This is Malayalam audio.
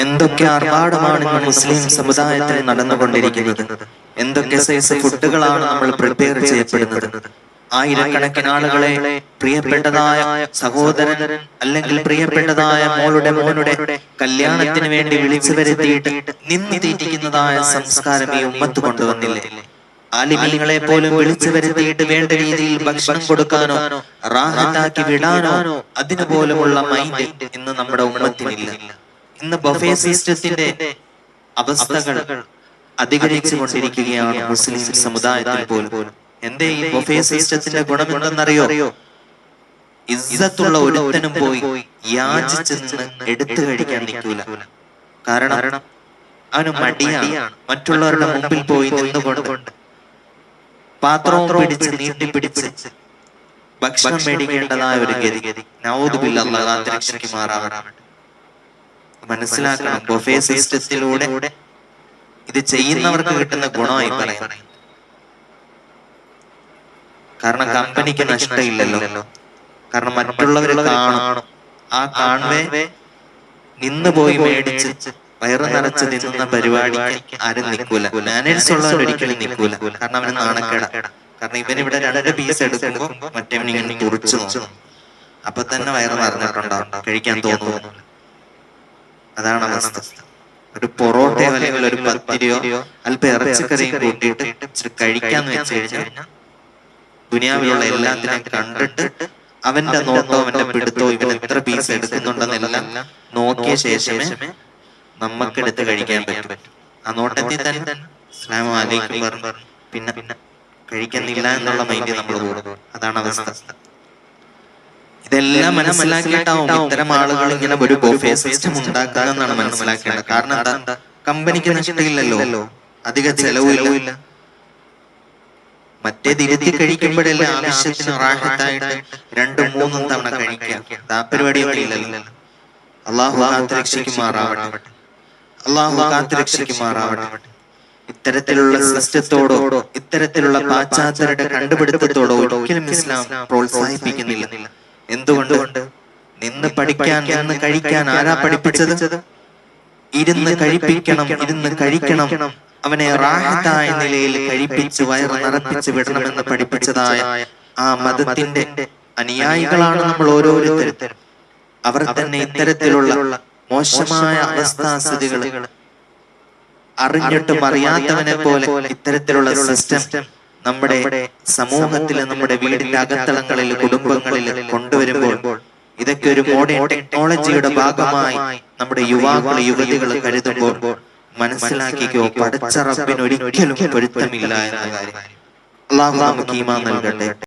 എന്തൊക്കെ ആർഭാടമാണ് മുസ്ലിം സമുദായത്തിൽ നടന്നുകൊണ്ടിരിക്കുന്നത്. എന്തൊക്കെ സൈസ് ഫുഡുകളാണ് നമ്മൾ പ്രിപ്പയർ ചെയ്യപ്പെടുന്നത്. ആയിരക്കണക്കിന് ആളുകളെ പ്രിയപ്പെട്ടതായ സഹോദരൻ അല്ലെങ്കിൽ പ്രിയപ്പെട്ടതായ മോളുടെ കല്യാണത്തിന് വേണ്ടി വിളിച്ചു വരുത്തിയിട്ട് നിന്ന് തീറ്റിക്കുന്നതായ സംസ്കാരം ഈ ഉമ്മത്ത് കൊണ്ടുവന്നില്ലേ? ആലിമീങ്ങളെ പോലും വിളിച്ചു വരുത്തിയിട്ട് വേണ്ട രീതിയിൽ ഭക്ഷണം കൊടുക്കാനോ റാഹത്താക്കി വിടാനോ അതിനുപോലുമുള്ള മൈൻഡ് ഇന്ന് നമ്മുടെ ഉമ്മത്തിനില്ല. ഇന്ന് ബഫേ സിസ്റ്റത്തിന്റെ അവസ്ഥകൾ അധികരിച്ചു കൊണ്ടിരിക്കുകയാണ് മുസ്ലിം സമുദായത്തിൽ പോലും. എന്തേ ഈ ബഫേ സിസ്റ്റത്തിന്റെ ഗുണം എന്തെന്നറിയോ? ഇസ്സത്തുള്ള ഒരുത്തനും പോയി യാചിച്ച് നിന്ന് എടുത്തു കഴിക്കാൻ നിൽക്കൂല. കാരണം അവന് മടിയാണ്. മറ്റുള്ളവരുടെ മുമ്പിൽ പോയി നിന്നുകൊണ്ട് പാത്രവും പിടിച്ച് നീട്ടിപ്പിടിച്ച് ഭക്ഷണം മേടിക്കേണ്ടതായ ഒരു ഗതി. നഊദു ബില്ലാഹ്, അല്ലാഹു കാത്തുരക്ഷിക്കുമാറാവട്ടെ. മനസ്സിലാക്കണം, ബഫേ സിസ്റ്റത്തിലൂടെ ഇത് ചെയ്യുന്നവർക്ക് കിട്ടുന്ന ഗുണമായി പറയാം. കാരണം കമ്പനിക്ക് നഷ്ടമില്ലല്ലോ. കാരണം മറ്റുള്ളവർ കാണും. ആ കാണുവേ നിന്ന് പോയി മേടിച്ച് വയറ് നിറച്ച് തിന്നുന്ന പരിപാടിക്ക് ആരും നിൽക്കൂല. മാനേഴ്സ് ഉള്ളവർ ഒരിക്കലും നിൽക്കൂല. കാരണം അവന് നാണക്കേട. കാരണം ഇവനിവിടെ 2 പീസ് എടുക്കുമ്പോ മറ്റവനിങ്ങനെ തുറിച്ചു നോക്കും. അപ്പൊ തന്നെ വയറ് നിറഞ്ഞിട്ടുണ്ടാവും, കഴിക്കാൻ തോന്നുന്നു. അതാണ് അവസ്ഥ. ഒരു പൊറോട്ടയോ അല്ലെങ്കിൽ ഒരു പത്തിരിയോ അല്പം ഇറച്ചിക്കറിയും കൂട്ടിയിട്ട് ഇച്ചിരി കഴിക്കാന്ന് വെച്ച് കഴിഞ്ഞാൽ ദുനിയാവിലുള്ള എല്ലാത്തിനെയും കണ്ടിട്ട് അവന്റെ നോട്ടോ അവന്റെ പിടുത്തോ ഇവൻ എത്ര പീസ് എടുക്കുന്നുണ്ടെന്നെല്ലാം നോക്കിയ ശേഷമേ നമുക്കെടുത്ത് കഴിക്കാൻ പറ്റും. ആ നോട്ടത്തിൽ തന്നെ അസ്സലാമു അലൈക്കും പറഞ്ഞു പിന്നെ കഴിക്കുന്നില്ല എന്നുള്ള മൈൻഡ് നമ്മൾ കൂടും. അതാണ് അവസ്ഥ. ഇതെല്ലാം മനസ്സിലാക്കിയിട്ടാവും ഇത്തരം ആളുകൾ ഇങ്ങനെ ഒരു ബഫേ സിസ്റ്റം ഉണ്ടാക്കാമെന്നാണ് മനസ്സിലാക്കേണ്ടത്. കാരണം എന്താ? കമ്പനിക്ക് നഷ്ടമില്ലല്ലോ, അധിക ചെലവില്ല. മറ്റേത് ഇരുത്തി കഴിക്കുമ്പോഴല്ലേ ആവശ്യത്തിന് റാഹത്തായിട്ട് 2-3 തവണ കഴിക്കാം. ആ പരിപാടിയൊന്നും ഇല്ലല്ലോ. അള്ളാഹു കാത്തുരക്ഷിക്കുമാറാവട്ടെ. അള്ളാഹു കാത്തുരക്ഷിക്കുമാറാവട്ടെ. ഇത്തരത്തിലുള്ള സിസ്റ്റത്തോടോ ഇത്തരത്തിലുള്ള പാശ്ചാത്യരുടെ കണ്ടുപിടുത്തത്തോടോ ഒരിക്കലും ഇസ്ലാം പ്രോത്സാഹിപ്പിക്കുന്നില്ല. എന്തുകൊണ്ട്? നിന്ന് പഠിക്കാൻ, നിന്ന് കഴിക്കാൻ ആരാ പഠിപ്പിച്ചത്? ഇരുന്ന് കഴിക്കണം, അവനെ റാഹത്തായ നിലയിൽ കഴിപ്പിച്ച് വയറ് നിറപ്പിച്ച് വിടണമെന്ന് പഠിപ്പിച്ചതായ ആ മതത്തിന്റെ അനുയായികളാണ് നമ്മൾ ഓരോരുത്തരും. അവർ തന്നെ ഇത്തരത്തിലുള്ള മോശമായ അവസ്ഥാസ്ഥിതികൾ അറിഞ്ഞിട്ടും അറിയാത്തവനെ പോലെ ഇത്തരത്തിലുള്ള സിസ്റ്റം നമ്മുടെ സമൂഹത്തിൽ, നമ്മുടെ വീടിന്റെ അകത്തളങ്ങളിൽ, കുടുംബങ്ങളിൽ കൊണ്ടുവരുമ്പോൾ ഇതൊക്കെ ഒരു മോഡേൺ ടെക്നോളജിയുടെ ഭാഗമായി നമ്മുടെ യുവതികൾ കരുതുമ്പോൾ മനസ്സിലാക്കിക്കോ, പടച്ച റബ്ബിന് ഒരിക്കലും പൊരുത്തമില്ല എന്ന കാര്യം. അല്ലാഹു നമുക്ക് ഈമാൻ നൽകട്ടെ.